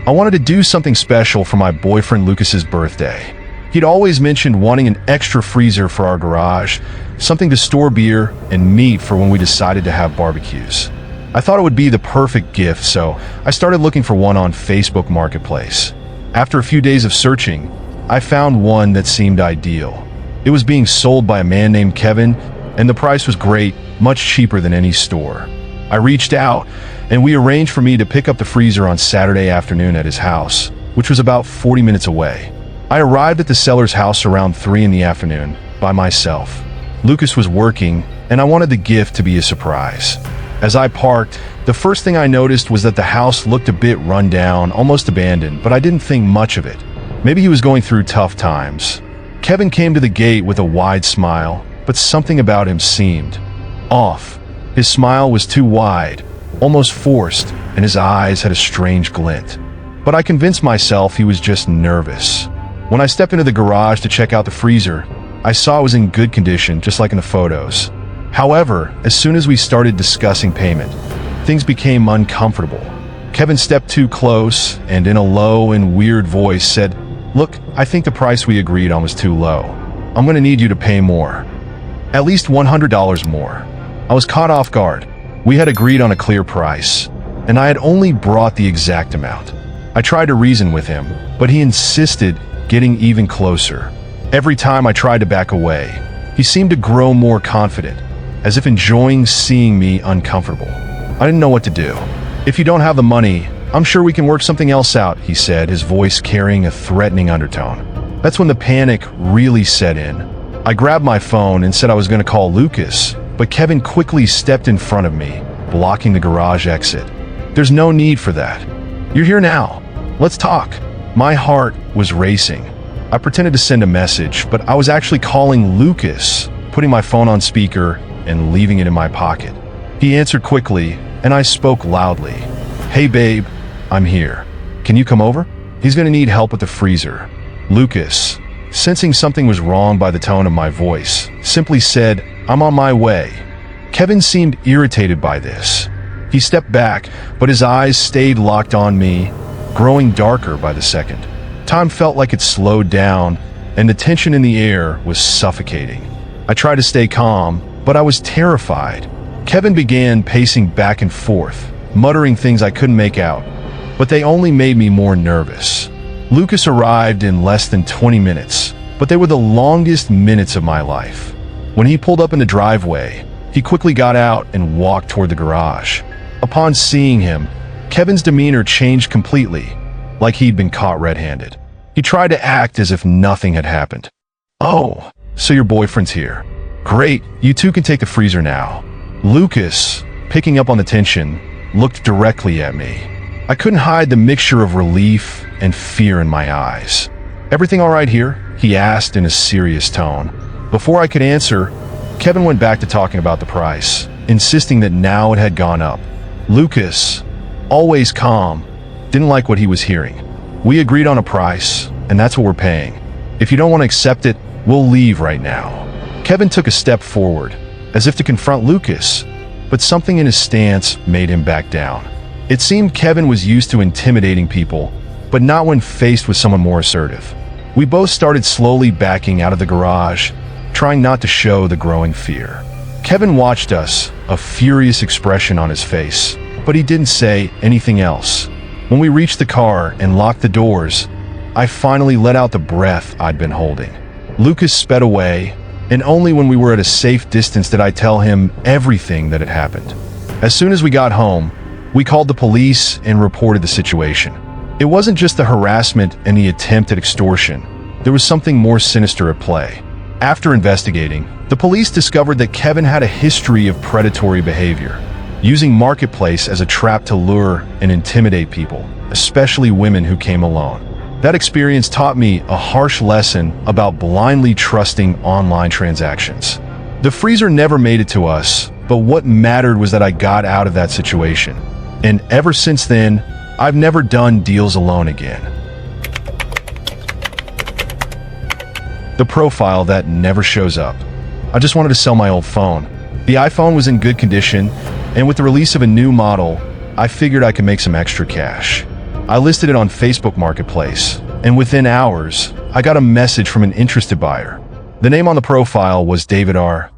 I wanted to do something special for my boyfriend Lucas's birthday. He'd always mentioned wanting an extra freezer for our garage, something to store beer and meat for when we decided to have barbecues. I thought it would be the perfect gift, so I started looking for one on Facebook Marketplace. After a few days of searching, I found one that seemed ideal. It was being sold by a man named Kevin, and the price was great, much cheaper than any store. I reached out, and we arranged for me to pick up the freezer on Saturday afternoon at his house, which was about 40 minutes away. I arrived at the seller's house around 3 in the afternoon, by myself. Lucas was working, and I wanted the gift to be a surprise. As I parked, the first thing I noticed was that the house looked a bit run down, almost abandoned, but I didn't think much of it. Maybe he was going through tough times. Kevin came to the gate with a wide smile, but something about him seemed off. His smile was too wide, almost forced, and his eyes had a strange glint. But I convinced myself he was just nervous. When I stepped into the garage to check out the freezer, I saw it was in good condition, just like in the photos. However, as soon as we started discussing payment, things became uncomfortable. Kevin stepped too close and in a low and weird voice said, "Look, I think the price we agreed on was too low. I'm going to need you to pay more. At least $100 more." I was caught off guard. We had agreed on a clear price, and I had only brought the exact amount. I tried to reason with him, but he insisted, getting even closer. Every time I tried to back away, he seemed to grow more confident, as if enjoying seeing me uncomfortable. I didn't know what to do. "If you don't have the money, I'm sure we can work something else out," he said, his voice carrying a threatening undertone. That's when the panic really set in. I grabbed my phone and said I was going to call Lucas, but Kevin quickly stepped in front of me, blocking the garage exit. "There's no need for that. You're here now. Let's talk." My heart was racing. I pretended to send a message, but I was actually calling Lucas, putting my phone on speaker and leaving it in my pocket. He answered quickly, and I spoke loudly. "Hey babe, I'm here. Can you come over? He's going to need help with the freezer." Lucas, sensing something was wrong by the tone of my voice, simply said, "I'm on my way." Kevin seemed irritated by this. He stepped back, but his eyes stayed locked on me, growing darker by the second. Time felt like it slowed down, and the tension in the air was suffocating. I tried to stay calm, but I was terrified. Kevin began pacing back and forth, muttering things I couldn't make out, but they only made me more nervous. Lucas arrived in less than 20 minutes, but they were the longest minutes of my life. When he pulled up in the driveway, he quickly got out and walked toward the garage. Upon seeing him, Kevin's demeanor changed completely, like he'd been caught red-handed. He tried to act as if nothing had happened. "Oh, so your boyfriend's here. Great, you two can take the freezer now." Lucas, picking up on the tension, looked directly at me. I couldn't hide the mixture of relief and fear in my eyes. "Everything all right here?" he asked in a serious tone. Before I could answer, Kevin went back to talking about the price, insisting that now it had gone up. Lucas, always calm, didn't like what he was hearing. "We agreed on a price, and that's what we're paying. If you don't want to accept it, we'll leave right now." Kevin took a step forward, as if to confront Lucas, but something in his stance made him back down. It seemed Kevin was used to intimidating people, but not when faced with someone more assertive. We both started slowly backing out of the garage, trying not to show the growing fear. Kevin watched us, a furious expression on his face, but he didn't say anything else. When we reached the car and locked the doors, I finally let out the breath I'd been holding. Lucas sped away, and only when we were at a safe distance did I tell him everything that had happened. As soon as we got home, we called the police and reported the situation. It wasn't just the harassment and the attempt at extortion. There was something more sinister at play. After investigating, the police discovered that Kevin had a history of predatory behavior, using Marketplace as a trap to lure and intimidate people, especially women who came alone. That experience taught me a harsh lesson about blindly trusting online transactions. The freezer never made it to us, but what mattered was that I got out of that situation. And ever since then, I've never done deals alone again. The profile that never shows up. I just wanted to sell my old phone. The iPhone was in good condition, and with the release of a new model, I figured I could make some extra cash. I listed it on Facebook Marketplace, and within hours, I got a message from an interested buyer. The name on the profile was David R.,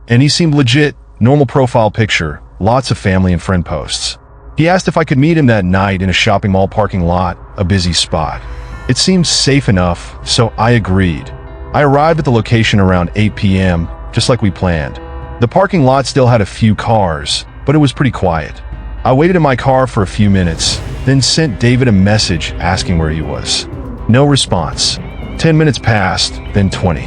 and he seemed legit, normal profile picture, lots of family and friend posts. He asked if I could meet him that night in a shopping mall parking lot, a busy spot. It seemed safe enough, so I agreed. I arrived at the location around 8 p.m., just like we planned. The parking lot still had a few cars, but it was pretty quiet. I waited in my car for a few minutes, then sent David a message asking where he was. No response. 10 minutes passed, then 20.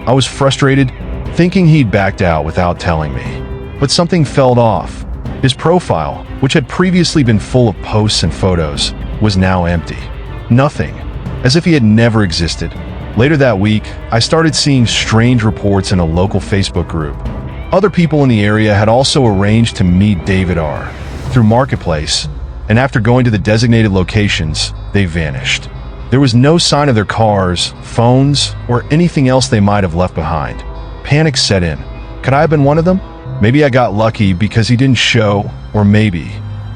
I was frustrated, thinking he'd backed out without telling me. But something felt off. His profile, which had previously been full of posts and photos, was now empty. Nothing. As if he had never existed. Later that week, I started seeing strange reports in a local Facebook group. Other people in the area had also arranged to meet David R. through Marketplace, and after going to the designated locations, they vanished. There was no sign of their cars, phones, or anything else they might have left behind. Panic set in. Could I have been one of them? Maybe I got lucky because he didn't show, or maybe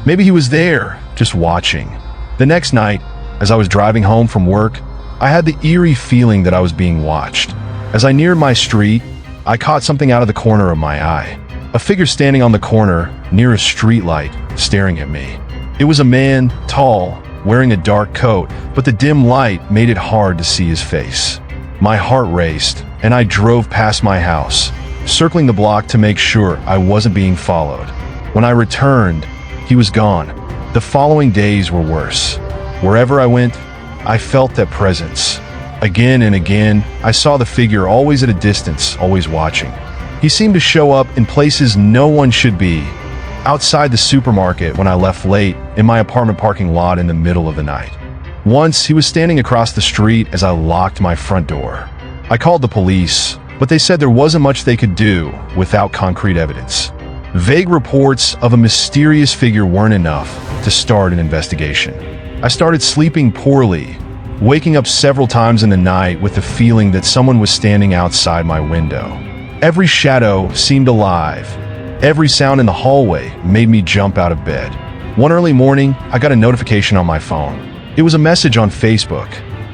he was there, just watching. The next night, as I was driving home from work, I had the eerie feeling that I was being watched. As I neared my street, I caught something out of the corner of my eye. A figure standing on the corner, near a streetlight, staring at me. It was a man, tall, wearing a dark coat, but the dim light made it hard to see his face. My heart raced, and I drove past my house, circling the block to make sure I wasn't being followed. When I returned, he was gone. The following days were worse. Wherever I went, I felt that presence. Again and again, I saw the figure always at a distance, always watching. He seemed to show up in places no one should be. Outside the supermarket when I left late, in my apartment parking lot in the middle of the night. Once, he was standing across the street as I locked my front door. I called the police, but they said there wasn't much they could do without concrete evidence. Vague reports of a mysterious figure weren't enough to start an investigation. I started sleeping poorly, waking up several times in the night with the feeling that someone was standing outside my window. Every shadow seemed alive. Every sound in the hallway made me jump out of bed. One early morning, I got a notification on my phone. It was a message on Facebook.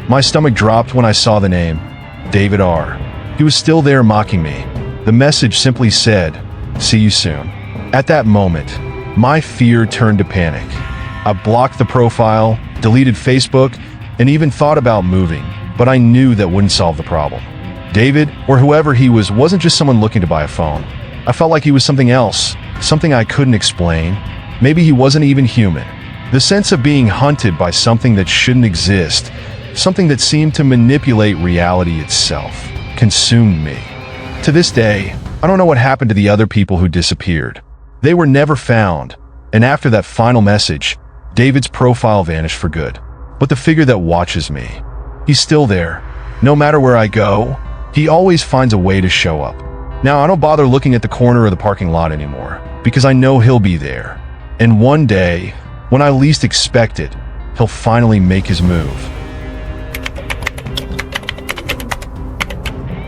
My stomach dropped when I saw the name, David R. He was still there mocking me. The message simply said, "See you soon." At that moment, my fear turned to panic. I blocked the profile, deleted Facebook, and even thought about moving, but I knew that wouldn't solve the problem. David, or whoever he was, wasn't just someone looking to buy a phone. I felt like he was something else, something I couldn't explain. Maybe he wasn't even human. The sense of being hunted by something that shouldn't exist, something that seemed to manipulate reality itself, consumed me. To this day, I don't know what happened to the other people who disappeared. They were never found, and after that final message, David's profile vanished for good. But the figure that watches me, he's still there. No matter where I go, he always finds a way to show up. Now, I don't bother looking at the corner of the parking lot anymore, because I know he'll be there. And one day, when I least expect it, he'll finally make his move.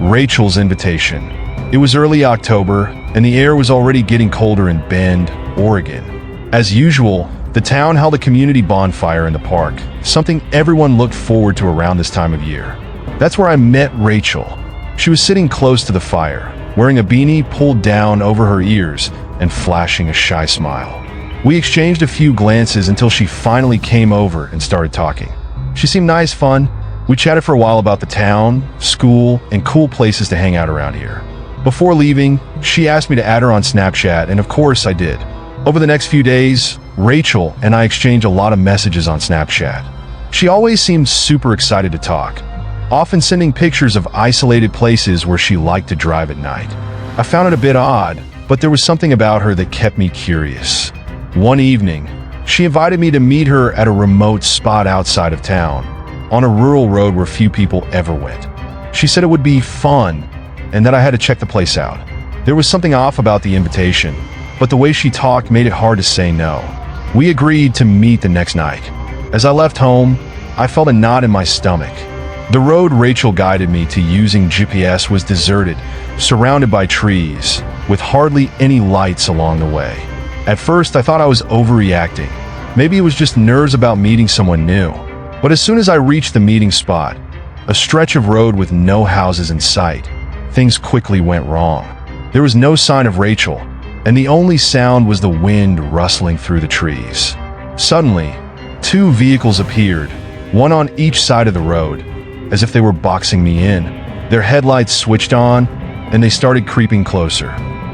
Rachel's invitation. It was early October, and the air was already getting colder in Bend, Oregon. As usual, the town held a community bonfire in the park, something everyone looked forward to around this time of year. That's where I met Rachel. She was sitting close to the fire, wearing a beanie pulled down over her ears and flashing a shy smile. We exchanged a few glances until she finally came over and started talking. She seemed nice, fun. We chatted for a while about the town, school, and cool places to hang out around here. Before leaving, she asked me to add her on Snapchat, and of course I did. Over the next few days, Rachel and I exchanged a lot of messages on Snapchat. She always seemed super excited to talk, often sending pictures of isolated places where she liked to drive at night. I found it a bit odd, but there was something about her that kept me curious. One evening, she invited me to meet her at a remote spot outside of town, on a rural road where few people ever went. She said it would be fun, and that I had to check the place out. There was something off about the invitation, but the way she talked made it hard to say no. We agreed to meet the next night. As I left home, I felt a knot in my stomach. The road Rachel guided me to using GPS was deserted, surrounded by trees, with hardly any lights along the way. At first, I thought I was overreacting, Maybe it was just nerves about meeting someone new. But as soon as I reached the meeting spot, a stretch of road with no houses in sight, things quickly went wrong. There was no sign of Rachel, and the only sound was the wind rustling through the trees. Suddenly, two vehicles appeared, one on each side of the road, as if they were boxing me in. Their headlights switched on, and they started creeping closer.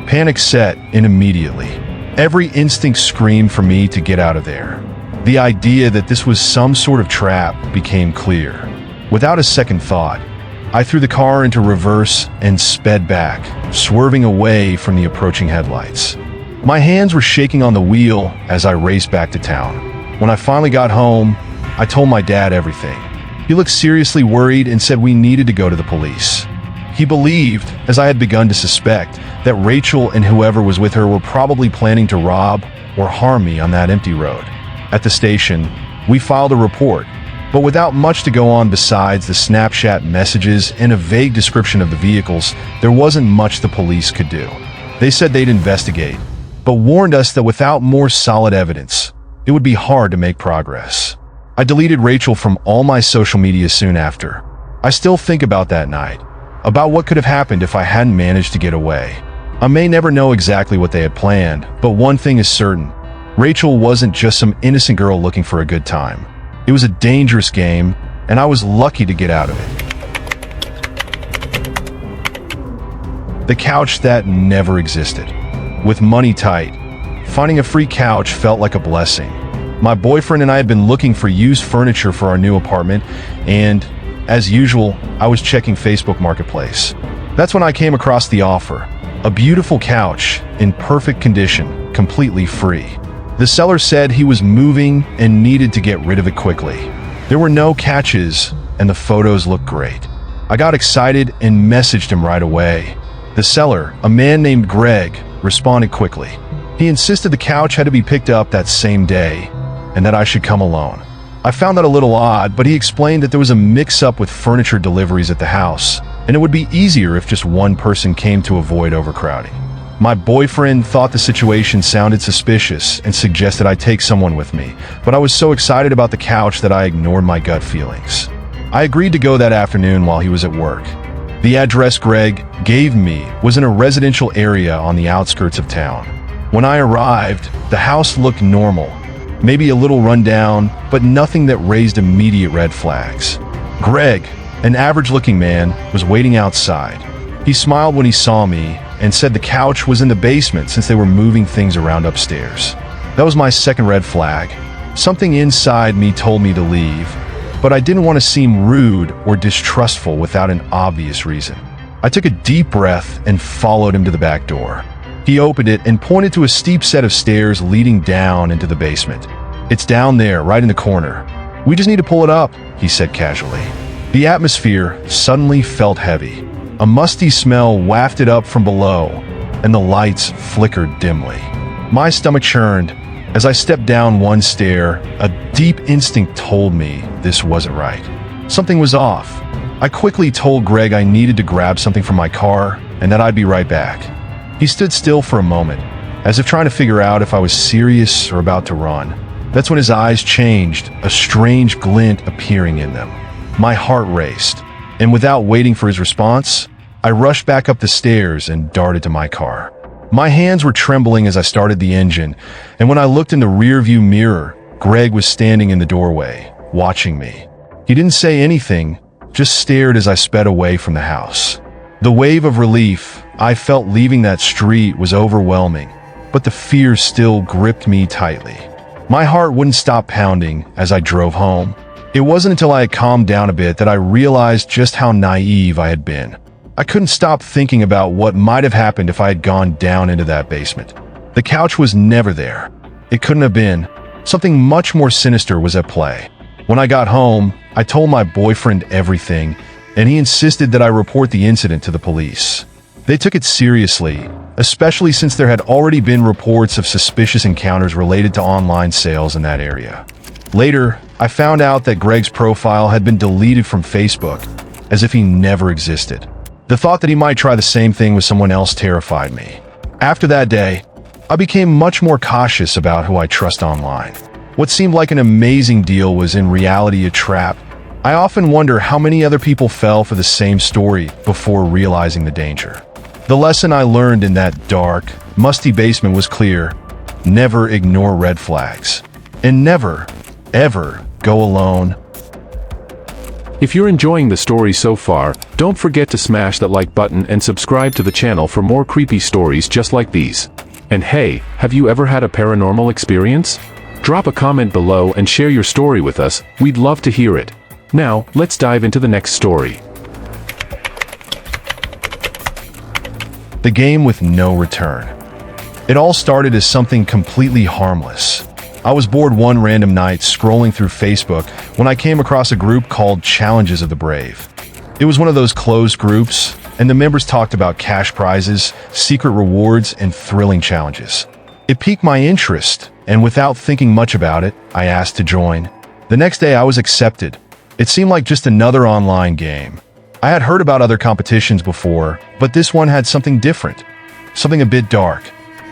Panic set in immediately. Every instinct screamed for me to get out of there. The idea that this was some sort of trap became clear. Without a second thought, I threw the car into reverse and sped back, swerving away from the approaching headlights. My hands were shaking on the wheel as I raced back to town. When I finally got home, I told my dad everything. He looked seriously worried and said we needed to go to the police. He believed, as I had begun to suspect, that Rachel and whoever was with her were probably planning to rob or harm me on that empty road. At the station, we filed a report, but without much to go on besides the Snapchat messages and a vague description of the vehicles, there wasn't much the police could do. They said they'd investigate, but warned us that without more solid evidence, it would be hard to make progress. I deleted Rachel from all my social media soon after. I still think about that night, about what could have happened if I hadn't managed to get away. I may never know exactly what they had planned, but one thing is certain. Rachel wasn't just some innocent girl looking for a good time. It was a dangerous game, and I was lucky to get out of it. The couch that never existed. With money tight, finding a free couch felt like a blessing. My boyfriend and I had been looking for used furniture for our new apartment, and as usual, I was checking Facebook Marketplace. That's when I came across the offer. A beautiful couch, in perfect condition, completely free. The seller said he was moving and needed to get rid of it quickly. There were no catches, and the photos looked great. I got excited and messaged him right away. The seller, a man named Greg, responded quickly. He insisted the couch had to be picked up that same day, and that I should come alone. I found that a little odd, but he explained that there was a mix-up with furniture deliveries at the house, and it would be easier if just one person came to avoid overcrowding. My boyfriend thought the situation sounded suspicious and suggested I take someone with me, but I was so excited about the couch that I ignored my gut feelings. I agreed to go that afternoon while he was at work. The address Greg gave me was in a residential area on the outskirts of town. When I arrived, the house looked normal, maybe a little rundown, but nothing that raised immediate red flags. Greg, an average-looking man, was waiting outside. He smiled when he saw me and said the couch was in the basement since they were moving things around upstairs. That was my second red flag. Something inside me told me to leave, but I didn't want to seem rude or distrustful without an obvious reason. I took a deep breath and followed him to the back door. He opened it and pointed to a steep set of stairs leading down into the basement. "It's down there, right in the corner. We just need to pull it up," he said casually. The atmosphere suddenly felt heavy. A musty smell wafted up from below, and the lights flickered dimly. My stomach churned. As I stepped down one stair, a deep instinct told me this wasn't right. Something was off. I quickly told Greg I needed to grab something from my car and that I'd be right back. He stood still for a moment, as if trying to figure out if I was serious or about to run. That's when his eyes changed, a strange glint appearing in them. My heart raced, and without waiting for his response, I rushed back up the stairs and darted to my car. My hands were trembling as I started the engine, and when I looked in the rearview mirror, Greg was standing in the doorway, watching me. He didn't say anything, just stared as I sped away from the house. The wave of relief I felt leaving that street was overwhelming, but the fear still gripped me tightly. My heart wouldn't stop pounding as I drove home. It wasn't until I had calmed down a bit that I realized just how naive I had been. I couldn't stop thinking about what might have happened if I had gone down into that basement. The couch was never there. It couldn't have been. Something much more sinister was at play. When I got home, I told my boyfriend everything, and he insisted that I report the incident to the police. They took it seriously, especially since there had already been reports of suspicious encounters related to online sales in that area. Later, I found out that Greg's profile had been deleted from Facebook, as if he never existed. The thought that he might try the same thing with someone else terrified me. After that day, I became much more cautious about who I trust online. What seemed like an amazing deal was in reality a trap. I often wonder how many other people fell for the same story before realizing the danger. The lesson I learned in that dark, musty basement was clear: never ignore red flags. And never, ever go alone. If you're enjoying the story so far, don't forget to smash that like button and subscribe to the channel for more creepy stories just like these. And hey, have you ever had a paranormal experience? Drop a comment below and share your story with us, we'd love to hear it. Now, let's dive into the next story. The game with no return. It all started as something completely harmless. I was bored one random night scrolling through Facebook when I came across a group called Challenges of the Brave. It was one of those closed groups, and the members talked about cash prizes, secret rewards, and thrilling challenges. It piqued my interest, and without thinking much about it, I asked to join. The next day I was accepted. It seemed like just another online game. I had heard about other competitions before, but this one had something different, something a bit dark.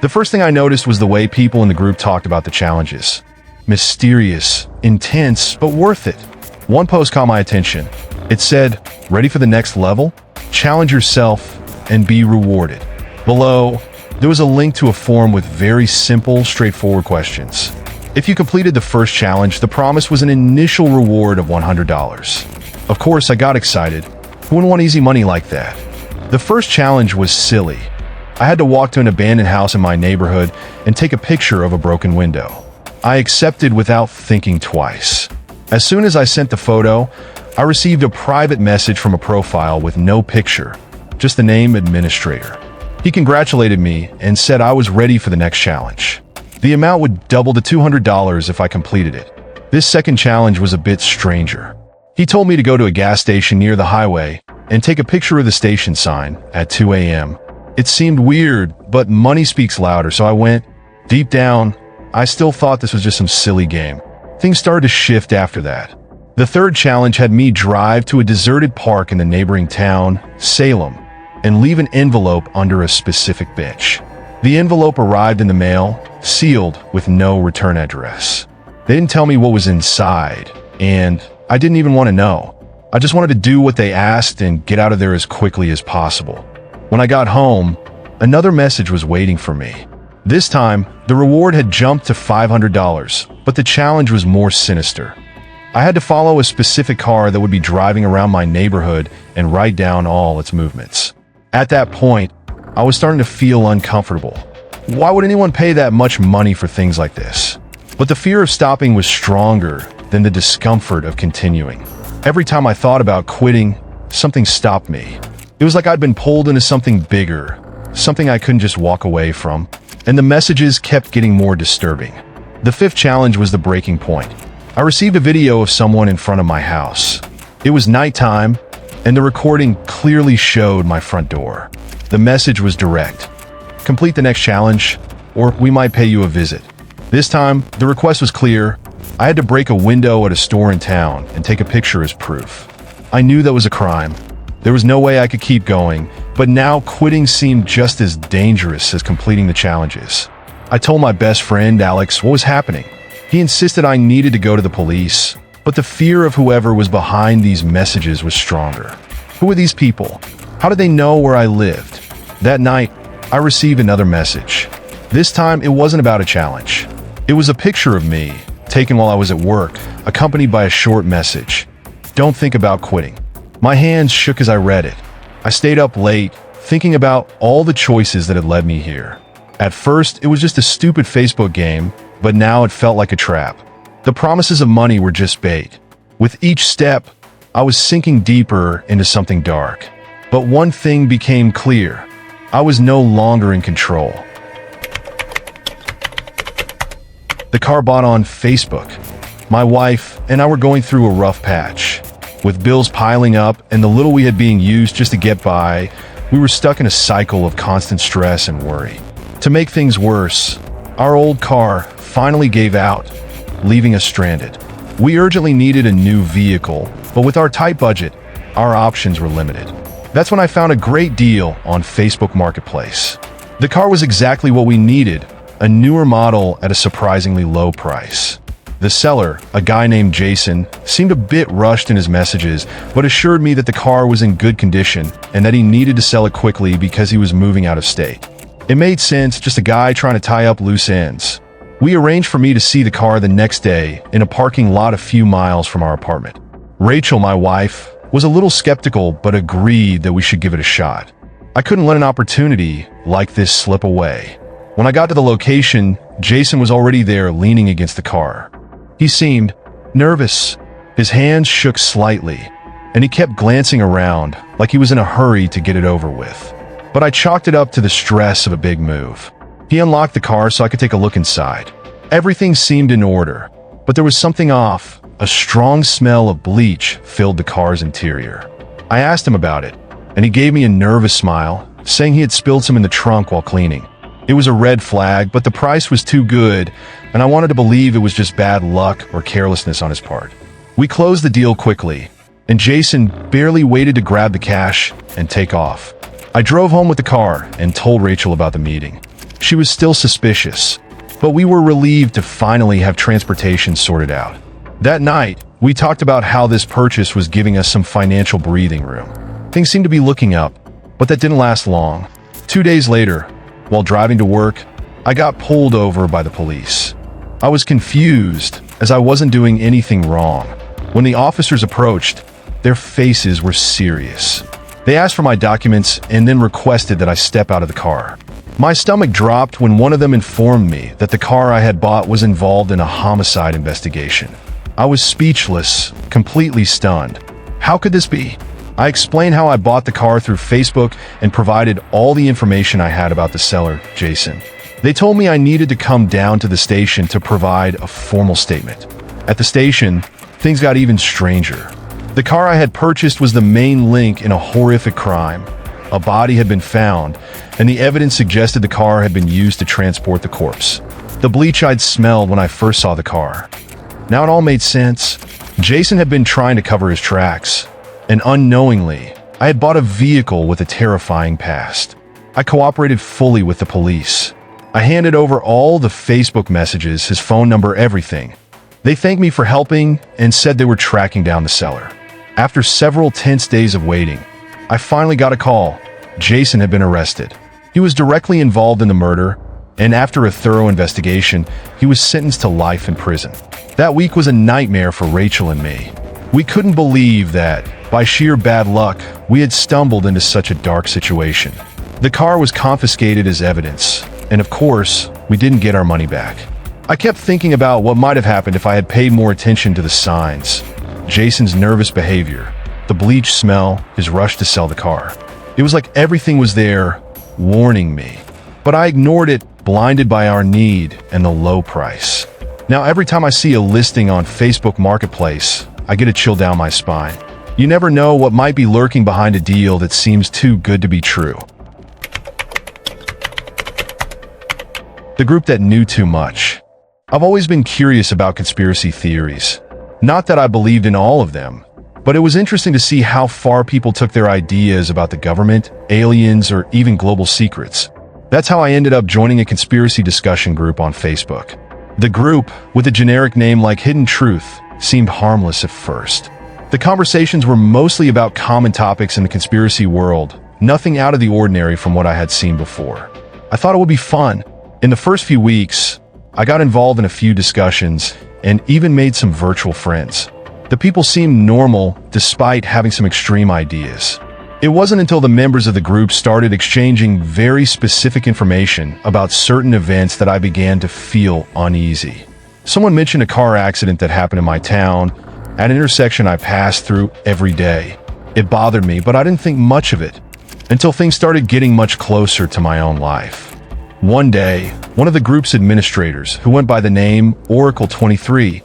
The first thing I noticed was the way people in the group talked about the challenges. Mysterious, intense, but worth it. One post caught my attention. It said, "Ready for the next level? Challenge yourself and be rewarded." Below, there was a link to a form with very simple, straightforward questions. If you completed the first challenge, the promise was an initial reward of $100. Of course, I got excited. Who wouldn't want easy money like that? The first challenge was silly. I had to walk to an abandoned house in my neighborhood and take a picture of a broken window. I accepted without thinking twice. As soon as I sent the photo, I received a private message from a profile with no picture, just the name administrator. He congratulated me and said I was ready for the next challenge. The amount would double to $200 if I completed it. This second challenge was a bit stranger. He told me to go to a gas station near the highway and take a picture of the station sign at 2 a.m. It seemed weird, but money speaks louder, so I went. Deep down, I still thought this was just some silly game. Things started to shift after that. The third challenge had me drive to a deserted park in the neighboring town, Salem, and leave an envelope under a specific bench. The envelope arrived in the mail, sealed with no return address. They didn't tell me what was inside, and I didn't even want to know. I just wanted to do what they asked and get out of there as quickly as possible. When I got home, another message was waiting for me. This time, the reward had jumped to $500, but the challenge was more sinister. I had to follow a specific car that would be driving around my neighborhood and write down all its movements. At that point, I was starting to feel uncomfortable. Why would anyone pay that much money for things like this? But the fear of stopping was stronger than the discomfort of continuing. Every time I thought about quitting, something stopped me. It was like I'd been pulled into something bigger, something I couldn't just walk away from, and the messages kept getting more disturbing. The fifth challenge was the breaking point. I received a video of someone in front of my house. It was nighttime, and the recording clearly showed my front door. The message was direct. Complete the next challenge, or we might pay you a visit. This time, the request was clear. I had to break a window at a store in town and take a picture as proof. I knew that was a crime. There was no way I could keep going, but now quitting seemed just as dangerous as completing the challenges. I told my best friend, Alex, what was happening. He insisted I needed to go to the police, but the fear of whoever was behind these messages was stronger. Who were these people? How did they know where I lived? That night, I received another message. This time, it wasn't about a challenge. It was a picture of me, taken while I was at work, accompanied by a short message. Don't think about quitting. My hands shook as I read it. I stayed up late, thinking about all the choices that had led me here. At first, it was just a stupid Facebook game, but now it felt like a trap. The promises of money were just bait. With each step, I was sinking deeper into something dark. But one thing became clear. I was no longer in control. The car bought on Facebook. My wife and I were going through a rough patch. With bills piling up and the little we had being used just to get by, we were stuck in a cycle of constant stress and worry. To make things worse, our old car finally gave out, leaving us stranded. We urgently needed a new vehicle, but with our tight budget, our options were limited. That's when I found a great deal on Facebook Marketplace. The car was exactly what we needed, a newer model at a surprisingly low price. The seller, a guy named Jason, seemed a bit rushed in his messages, but assured me that the car was in good condition and that he needed to sell it quickly because he was moving out of state. It made sense, just a guy trying to tie up loose ends. We arranged for me to see the car the next day in a parking lot a few miles from our apartment. Rachel, my wife, was a little skeptical but agreed that we should give it a shot. I couldn't let an opportunity like this slip away. When I got to the location, Jason was already there leaning against the car. He seemed nervous. His hands shook slightly, and he kept glancing around like he was in a hurry to get it over with. But I chalked it up to the stress of a big move. He unlocked the car so I could take a look inside. Everything seemed in order, but there was something off. A strong smell of bleach filled the car's interior. I asked him about it, and he gave me a nervous smile, saying he had spilled some in the trunk while cleaning. It was a red flag, but the price was too good, and I wanted to believe it was just bad luck or carelessness on his part. We closed the deal quickly, and Jason barely waited to grab the cash and take off. I drove home with the car and told Rachel about the meeting. She was still suspicious, but we were relieved to finally have transportation sorted out. That night, we talked about how this purchase was giving us some financial breathing room. Things seemed to be looking up, but that didn't last long. 2 days later, while driving to work, I got pulled over by the police. I was confused, as I wasn't doing anything wrong. When the officers approached, their faces were serious. They asked for my documents and then requested that I step out of the car. My stomach dropped when one of them informed me that the car I had bought was involved in a homicide investigation. I was speechless, completely stunned. How could this be? I explained how I bought the car through Facebook and provided all the information I had about the seller, Jason. They told me I needed to come down to the station to provide a formal statement. At the station, things got even stranger. The car I had purchased was the main link in a horrific crime. A body had been found, and the evidence suggested the car had been used to transport the corpse. The bleach I'd smelled when I first saw the car. Now it all made sense. Jason had been trying to cover his tracks, and unknowingly, I had bought a vehicle with a terrifying past. I cooperated fully with the police. I handed over all the Facebook messages, his phone number, everything. They thanked me for helping and said they were tracking down the seller. After several tense days of waiting, I finally got a call. Jason had been arrested. He was directly involved in the murder, and after a thorough investigation, he was sentenced to life in prison. That week was a nightmare for Rachel and me. We couldn't believe that, by sheer bad luck, we had stumbled into such a dark situation. The car was confiscated as evidence, and of course, we didn't get our money back. I kept thinking about what might have happened if I had paid more attention to the signs. Jason's nervous behavior, the bleach smell, his rush to sell the car. It was like everything was there, warning me. But I ignored it, blinded by our need and the low price. Now every time I see a listing on Facebook Marketplace, I get a chill down my spine. You never know what might be lurking behind a deal that seems too good to be true. The group that knew too much. I've always been curious about conspiracy theories. Not that I believed in all of them, but it was interesting to see how far people took their ideas about the government, aliens, or even global secrets. That's how I ended up joining a conspiracy discussion group on Facebook. The group, with a generic name like Hidden Truth, seemed harmless at first. The conversations were mostly about common topics in the conspiracy world, nothing out of the ordinary from what I had seen before. I thought it would be fun. In the first few weeks, I got involved in a few discussions and even made some virtual friends. The people seemed normal despite having some extreme ideas. It wasn't until the members of the group started exchanging very specific information about certain events that I began to feel uneasy. Someone mentioned a car accident that happened in my town, at an intersection I passed through every day. It bothered me, but I didn't think much of it until things started getting much closer to my own life. One day, one of the group's administrators, who went by the name Oracle23,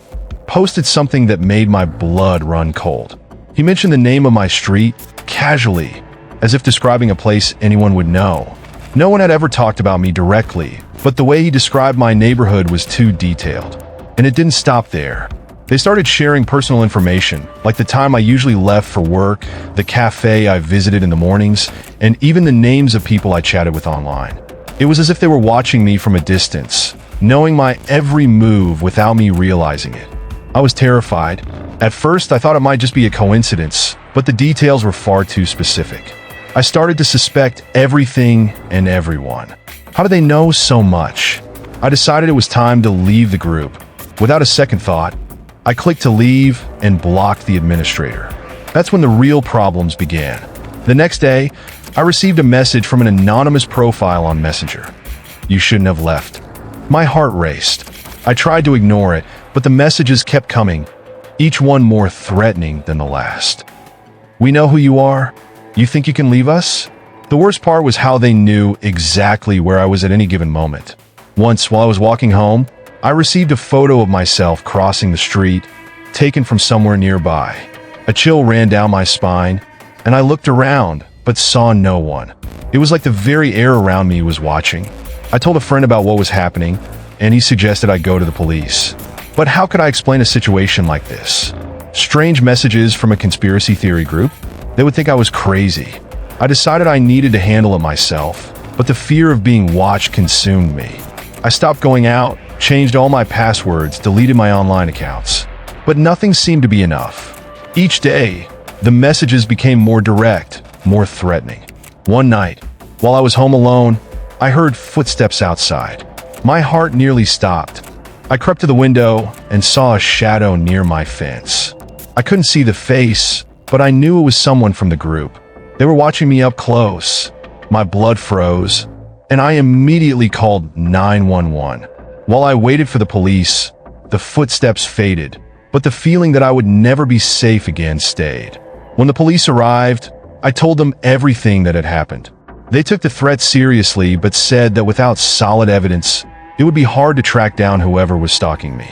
posted something that made my blood run cold. He mentioned the name of my street casually, as if describing a place anyone would know. No one had ever talked about me directly, but the way he described my neighborhood was too detailed. And it didn't stop there. They started sharing personal information, like the time I usually left for work, the cafe I visited in the mornings, and even the names of people I chatted with online. It was as if they were watching me from a distance, knowing my every move without me realizing it. I was terrified. At first, I thought it might just be a coincidence, but the details were far too specific. I started to suspect everything and everyone. How did they know so much? I decided it was time to leave the group. Without a second thought, I clicked to leave and blocked the administrator. That's when the real problems began. The next day, I received a message from an anonymous profile on Messenger. "You shouldn't have left." My heart raced. I tried to ignore it, but the messages kept coming, each one more threatening than the last. "We know who you are. You think you can leave us?" The worst part was how they knew exactly where I was at any given moment. Once, while I was walking home, I received a photo of myself crossing the street, taken from somewhere nearby. A chill ran down my spine, and I looked around, but saw no one. It was like the very air around me was watching. I told a friend about what was happening, and he suggested I go to the police. But how could I explain a situation like this? Strange messages from a conspiracy theory group? They would think I was crazy. I decided I needed to handle it myself, but the fear of being watched consumed me. I stopped going out, changed all my passwords, deleted my online accounts. But nothing seemed to be enough. Each day, the messages became more direct, more threatening. One night, while I was home alone, I heard footsteps outside. My heart nearly stopped. I crept to the window and saw a shadow near my fence. I couldn't see the face, but I knew it was someone from the group. They were watching me up close. My blood froze, and I immediately called 911. While I waited for the police, the footsteps faded, but the feeling that I would never be safe again stayed. When the police arrived, I told them everything that had happened. They took the threat seriously, but said that without solid evidence, it would be hard to track down whoever was stalking me.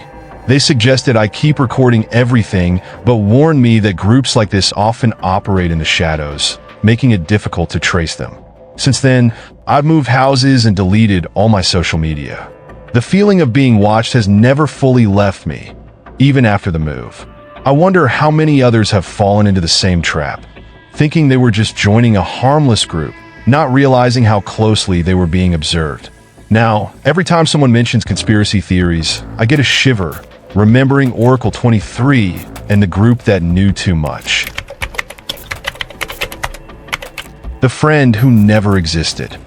They suggested I keep recording everything, but warned me that groups like this often operate in the shadows, making it difficult to trace them. Since then, I've moved houses and deleted all my social media. The feeling of being watched has never fully left me, even after the move. I wonder how many others have fallen into the same trap, thinking they were just joining a harmless group, not realizing how closely they were being observed. Now, every time someone mentions conspiracy theories, I get a shiver, remembering Oracle 23 and the group that knew too much. The friend who never existed.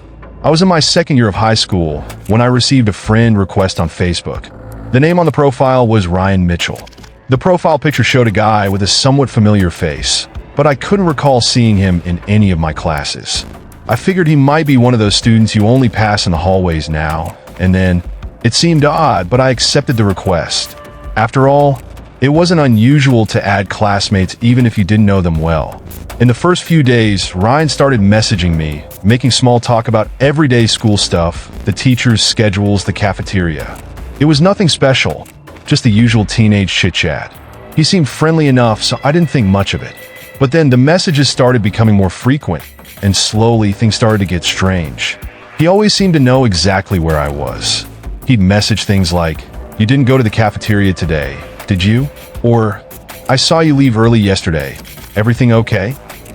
I was in my second year of high school when I received a friend request on Facebook. The name on the profile was Ryan Mitchell. The profile picture showed a guy with a somewhat familiar face, but I couldn't recall seeing him in any of my classes. I figured he might be one of those students you only pass in the hallways now, and then it seemed odd, but I accepted the request. After all, it wasn't unusual to add classmates even if you didn't know them well. In the first few days, Ryan started messaging me, making small talk about everyday school stuff, the teachers' schedules, the cafeteria. It was nothing special, just the usual teenage chit-chat. He seemed friendly enough, so I didn't think much of it. But then the messages started becoming more frequent, and slowly things started to get strange. He always seemed to know exactly where I was. He'd message things like, "You didn't go to the cafeteria today, did you?" Or, "I saw you leave early yesterday. Everything okay?"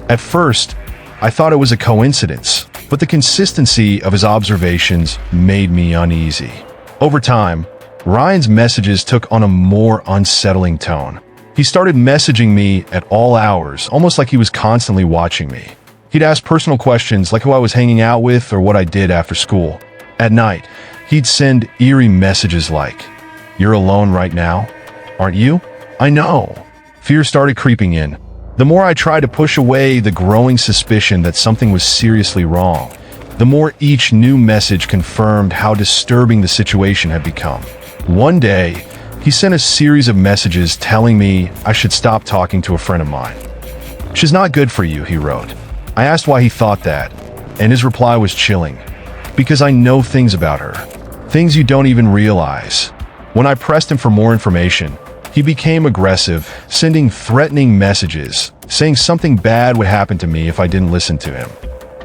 At first, I thought it was a coincidence, but the consistency of his observations made me uneasy. Over time, Ryan's messages took on a more unsettling tone. He started messaging me at all hours, almost like he was constantly watching me. He'd ask personal questions like who I was hanging out with or what I did after school. At night, he'd send eerie messages like, "You're alone right now? Aren't you?" I know. Fear started creeping in. The more I tried to push away the growing suspicion that something was seriously wrong, the more each new message confirmed how disturbing the situation had become. One day, he sent a series of messages telling me I should stop talking to a friend of mine. "She's not good for you," he wrote. I asked why he thought that, and his reply was chilling. "Because I know things about her. Things you don't even realize." When I pressed him for more information, he became aggressive, sending threatening messages, saying something bad would happen to me if I didn't listen to him.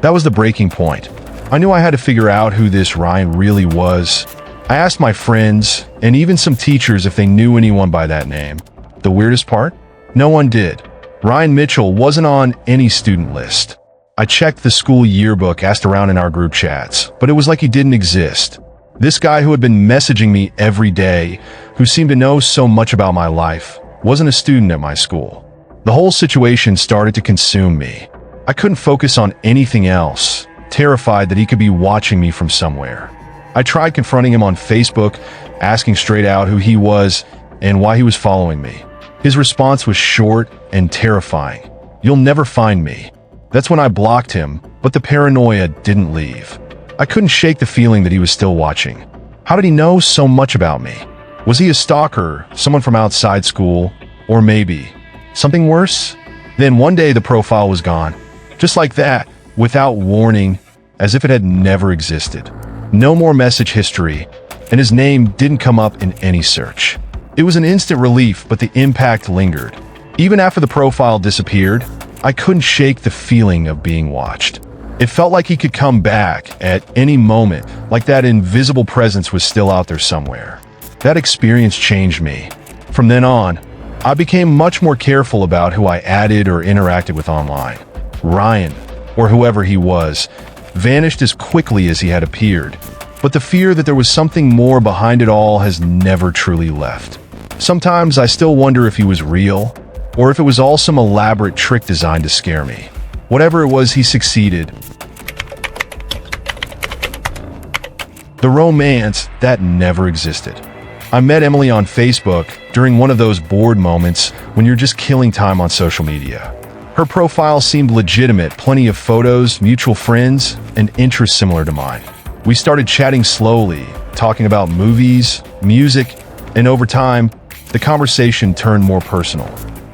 That was the breaking point. I knew I had to figure out who this Ryan really was. I asked my friends, and even some teachers, if they knew anyone by that name. The weirdest part? No one did. Ryan Mitchell wasn't on any student list. I checked the school yearbook, asked around in our group chats, but it was like he didn't exist. This guy who had been messaging me every day, who seemed to know so much about my life, wasn't a student at my school. The whole situation started to consume me. I couldn't focus on anything else, terrified that he could be watching me from somewhere. I tried confronting him on Facebook, asking straight out who he was and why he was following me. His response was short and terrifying. "You'll never find me." That's when I blocked him, but the paranoia didn't leave. I couldn't shake the feeling that he was still watching. How did he know so much about me? Was he a stalker, someone from outside school, or maybe something worse? Then one day the profile was gone. Just like that, without warning, as if it had never existed. No more message history, and his name didn't come up in any search. It was an instant relief, but the impact lingered. Even after the profile disappeared, I couldn't shake the feeling of being watched. It felt like he could come back at any moment, like that invisible presence was still out there somewhere. That experience changed me. From then on, I became much more careful about who I added or interacted with online. Ryan, or whoever he was, vanished as quickly as he had appeared, but the fear that there was something more behind it all has never truly left. Sometimes I still wonder if he was real, or if it was all some elaborate trick designed to scare me. Whatever it was, he succeeded. The romance, that never existed. I met Emily on Facebook during one of those bored moments when you're just killing time on social media. Her profile seemed legitimate, plenty of photos, mutual friends, and interests similar to mine. We started chatting slowly, talking about movies, music, and over time, the conversation turned more personal.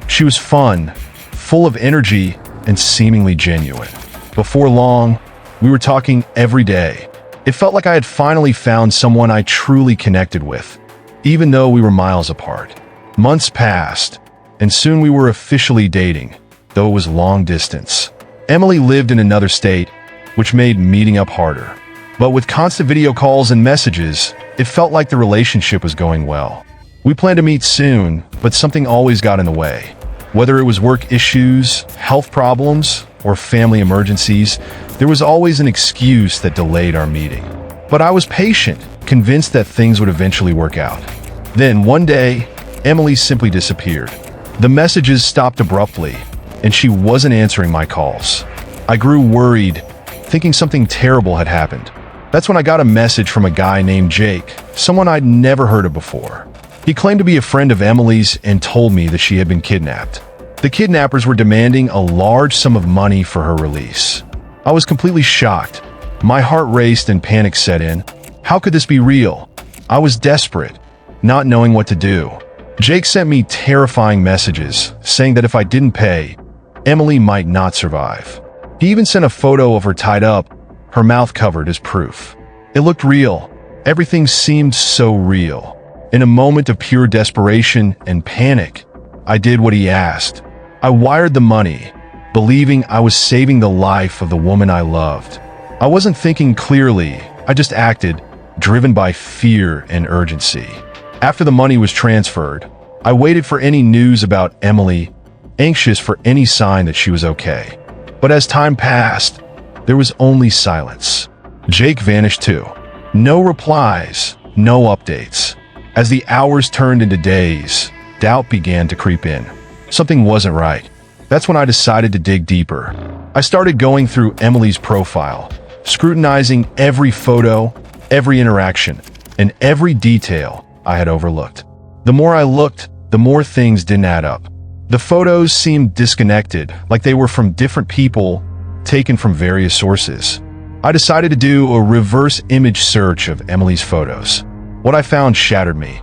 She was fun, full of energy, and seemingly genuine. Before long, we were talking every day. It felt like I had finally found someone I truly connected with, even though we were miles apart. Months passed, and soon we were officially dating, though it was long distance. Emily lived in another state, which made meeting up harder. But with constant video calls and messages, it felt like the relationship was going well. We planned to meet soon, but something always got in the way. Whether it was work issues, health problems, or family emergencies, there was always an excuse that delayed our meeting. But I was patient, convinced that things would eventually work out. Then one day, Emily simply disappeared. The messages stopped abruptly, and she wasn't answering my calls. I grew worried, thinking something terrible had happened. That's when I got a message from a guy named Jake, someone I'd never heard of before. He claimed to be a friend of Emily's and told me that she had been kidnapped. The kidnappers were demanding a large sum of money for her release. I was completely shocked. My heart raced and panic set in. How could this be real? I was desperate, not knowing what to do. Jake sent me terrifying messages, saying that if I didn't pay, Emily might not survive. He even sent a photo of her tied up, her mouth covered as proof. It looked real. Everything seemed so real. In a moment of pure desperation and panic, I did what he asked. I wired the money, believing I was saving the life of the woman I loved. I wasn't thinking clearly, I just acted, driven by fear and urgency. After the money was transferred, I waited for any news about Emily, anxious for any sign that she was okay. But as time passed, there was only silence. Jake vanished too. No replies, no updates. As the hours turned into days, doubt began to creep in. Something wasn't right. That's when I decided to dig deeper. I started going through Emily's profile, scrutinizing every photo, every interaction, and every detail I had overlooked. The more I looked, the more things didn't add up. The photos seemed disconnected, like they were from different people, taken from various sources. I decided to do a reverse image search of Emily's photos. What I found shattered me.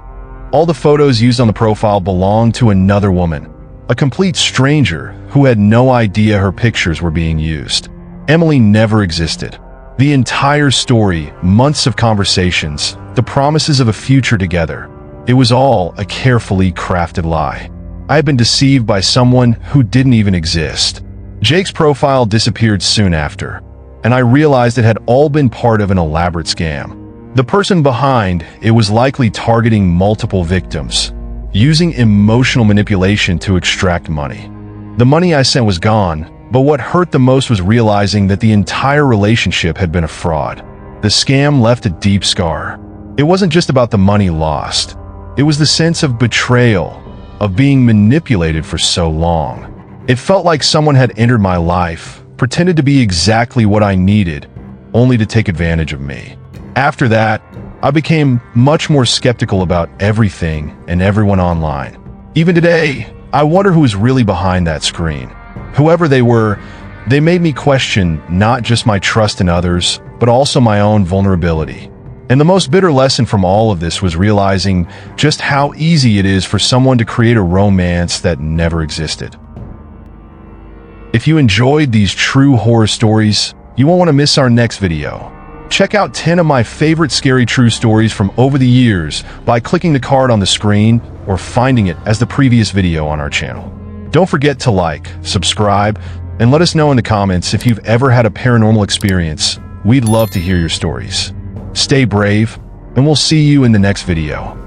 All the photos used on the profile belonged to another woman, a complete stranger who had no idea her pictures were being used. Emily never existed. The entire story, months of conversations, the promises of a future together, it was all a carefully crafted lie. I had been deceived by someone who didn't even exist. Jake's profile disappeared soon after, and I realized it had all been part of an elaborate scam. The person behind it was likely targeting multiple victims, using emotional manipulation to extract money. The money I sent was gone, but what hurt the most was realizing that the entire relationship had been a fraud. The scam left a deep scar. It wasn't just about the money lost. It was the sense of betrayal, of being manipulated for so long. It felt like someone had entered my life, pretended to be exactly what I needed, only to take advantage of me. After that, I became much more skeptical about everything and everyone online. Even today, I wonder who is really behind that screen. Whoever they were, they made me question not just my trust in others, but also my own vulnerability. And the most bitter lesson from all of this was realizing just how easy it is for someone to create a romance that never existed. If you enjoyed these true horror stories, you won't want to miss our next video. Check out 10 of my favorite scary true stories from over the years by clicking the card on the screen or finding it as the previous video on our channel. Don't forget to like, subscribe, and let us know in the comments if you've ever had a paranormal experience. We'd love to hear your stories. Stay brave, and we'll see you in the next video.